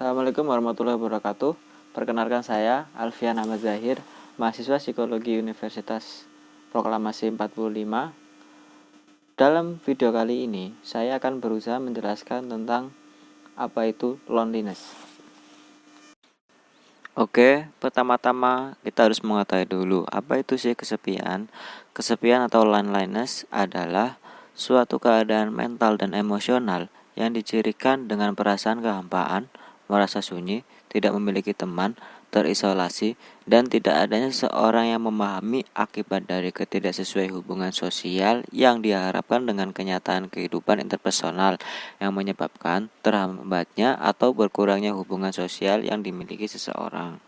Assalamualaikum warahmatullahi wabarakatuh. Perkenalkan saya Alfian Ahmad Zahir, mahasiswa Psikologi Universitas Proklamasi 45. Dalam video kali ini, saya akan berusaha menjelaskan tentang apa itu loneliness. Oke, pertama-tama kita harus mengetahui dulu apa itu sih kesepian. Kesepian atau loneliness adalah suatu keadaan mental dan emosional yang dicirikan dengan perasaan kehampaan, merasa sunyi, tidak memiliki teman, terisolasi, dan tidak adanya seseorang yang memahami akibat dari ketidaksesuai hubungan sosial yang diharapkan dengan kenyataan kehidupan interpersonal yang menyebabkan terhambatnya atau berkurangnya hubungan sosial yang dimiliki seseorang.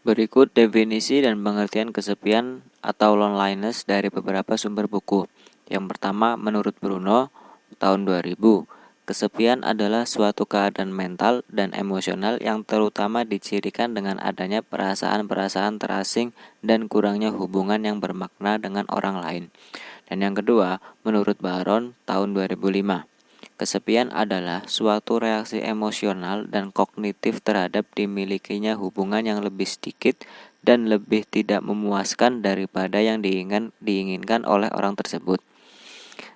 Berikut definisi dan pengertian kesepian atau loneliness dari beberapa sumber buku. Yang pertama, menurut Bruno, tahun 2000, kesepian adalah suatu keadaan mental dan emosional yang terutama dicirikan dengan adanya perasaan-perasaan terasing dan kurangnya hubungan yang bermakna dengan orang lain. Dan yang kedua, menurut Baron, tahun 2005, kesepian adalah suatu reaksi emosional dan kognitif terhadap dimilikinya hubungan yang lebih sedikit dan lebih tidak memuaskan daripada yang diinginkan oleh orang tersebut.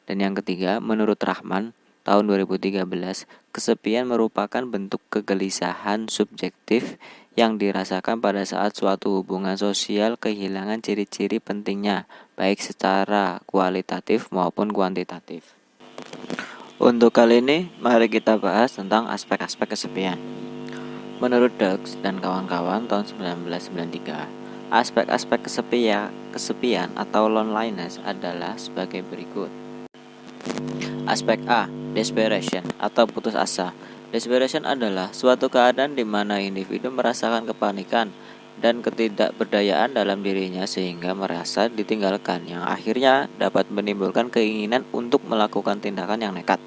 Dan yang ketiga, menurut Rahman, tahun 2013, kesepian merupakan bentuk kegelisahan subjektif yang dirasakan pada saat suatu hubungan sosial kehilangan ciri-ciri pentingnya, baik secara kualitatif maupun kuantitatif. Untuk kali ini, mari kita bahas tentang aspek-aspek kesepian. Menurut Dirks dan kawan-kawan tahun 1993, aspek-aspek kesepian atau loneliness adalah sebagai berikut. Aspek A, desperation atau putus asa. Desperation adalah suatu keadaan di mana individu merasakan kepanikan dan ketidakberdayaan dalam dirinya sehingga merasa ditinggalkan, yang akhirnya dapat menimbulkan keinginan untuk melakukan tindakan yang nekat.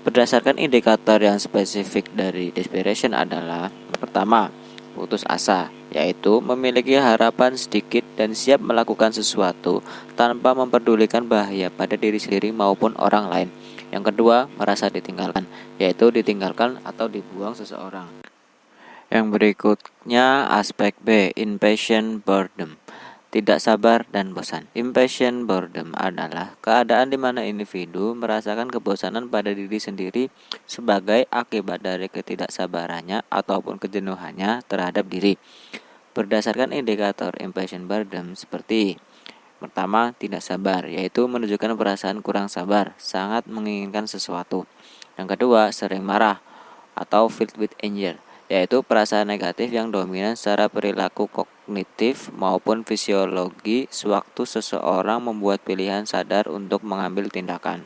Berdasarkan indikator yang spesifik dari desperation adalah: pertama, putus asa, yaitu memiliki harapan sedikit dan siap melakukan sesuatu tanpa memperdulikan bahaya pada diri sendiri maupun orang lain. Yang kedua, merasa ditinggalkan, yaitu ditinggalkan atau dibuang seseorang. Yang berikutnya aspek B, impatient boredom, tidak sabar dan bosan. Impatient boredom adalah keadaan di mana individu merasakan kebosanan pada diri sendiri sebagai akibat dari ketidaksabarannya ataupun kejenuhannya terhadap diri. Berdasarkan indikator impatient boredom seperti: pertama, tidak sabar, yaitu menunjukkan perasaan kurang sabar, sangat menginginkan sesuatu. Yang kedua, sering marah atau filled with anger, yaitu perasaan negatif yang dominan secara perilaku kognitif maupun fisiologi sewaktu seseorang membuat pilihan sadar untuk mengambil tindakan.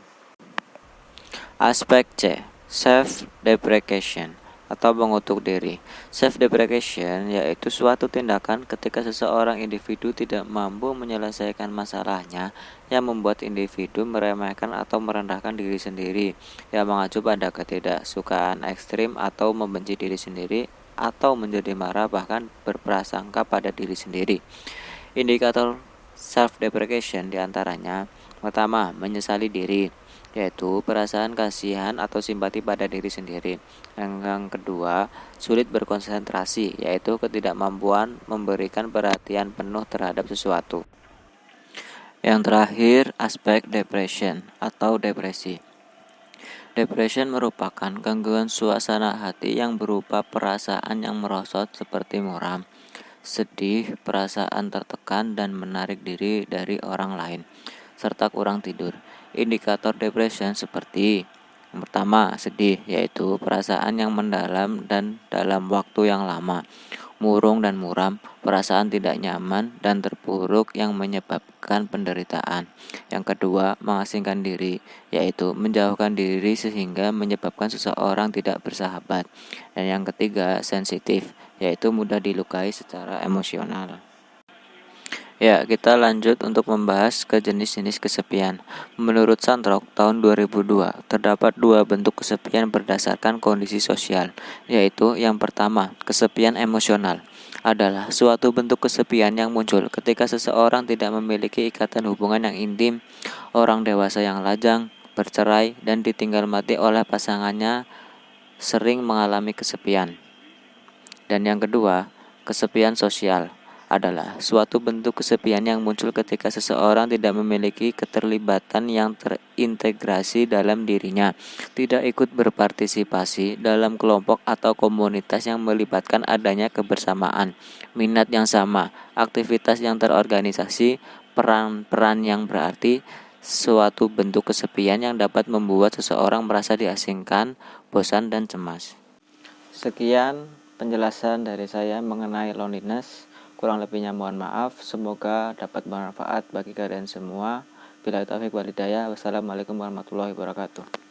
Aspek C, self-deprecation atau mengutuk diri. Self-deprecation yaitu suatu tindakan ketika seseorang individu tidak mampu menyelesaikan masalahnya yang membuat individu meremehkan atau merendahkan diri sendiri, yang mengacu pada ketidaksukaan ekstrim atau membenci diri sendiri atau menjadi marah bahkan berprasangka pada diri sendiri. Indikator self-deprecation diantaranya: pertama, menyesali diri, yaitu perasaan kasihan atau simpati pada diri sendiri. Yang kedua, sulit berkonsentrasi, yaitu ketidakmampuan memberikan perhatian penuh terhadap sesuatu. Yang terakhir, aspek depression atau depresi. Depression merupakan gangguan suasana hati yang berupa perasaan yang merosot seperti muram, sedih, perasaan tertekan dan menarik diri dari orang lain, serta kurang tidur. Indikator depression seperti: yang pertama, sedih, yaitu perasaan yang mendalam dan dalam waktu yang lama, murung dan muram, perasaan tidak nyaman dan terpuruk yang menyebabkan penderitaan. Yang kedua, mengasingkan diri, yaitu menjauhkan diri sehingga menyebabkan seseorang tidak bersahabat. Dan yang ketiga, sensitif, yaitu mudah dilukai secara emosional. Ya, kita lanjut untuk membahas ke jenis-jenis kesepian. Menurut Santrok tahun 2002, terdapat dua bentuk kesepian berdasarkan kondisi sosial, yaitu yang pertama, kesepian emosional adalah suatu bentuk kesepian yang muncul ketika seseorang tidak memiliki ikatan hubungan yang intim, orang dewasa yang lajang, bercerai, dan ditinggal mati oleh pasangannya sering mengalami kesepian. Dan yang kedua, kesepian sosial adalah suatu bentuk kesepian yang muncul ketika seseorang tidak memiliki keterlibatan yang terintegrasi dalam dirinya, tidak ikut berpartisipasi dalam kelompok atau komunitas yang melibatkan adanya kebersamaan, minat yang sama, aktivitas yang terorganisasi, peran-peran yang berarti, suatu bentuk kesepian yang dapat membuat seseorang merasa diasingkan, bosan, dan cemas. Sekian penjelasan dari saya mengenai loneliness. Kurang lebihnya mohon maaf. Semoga dapat bermanfaat bagi kalian semua. Billahi taufiq wal hidayah. Wassalamualaikum warahmatullahi wabarakatuh.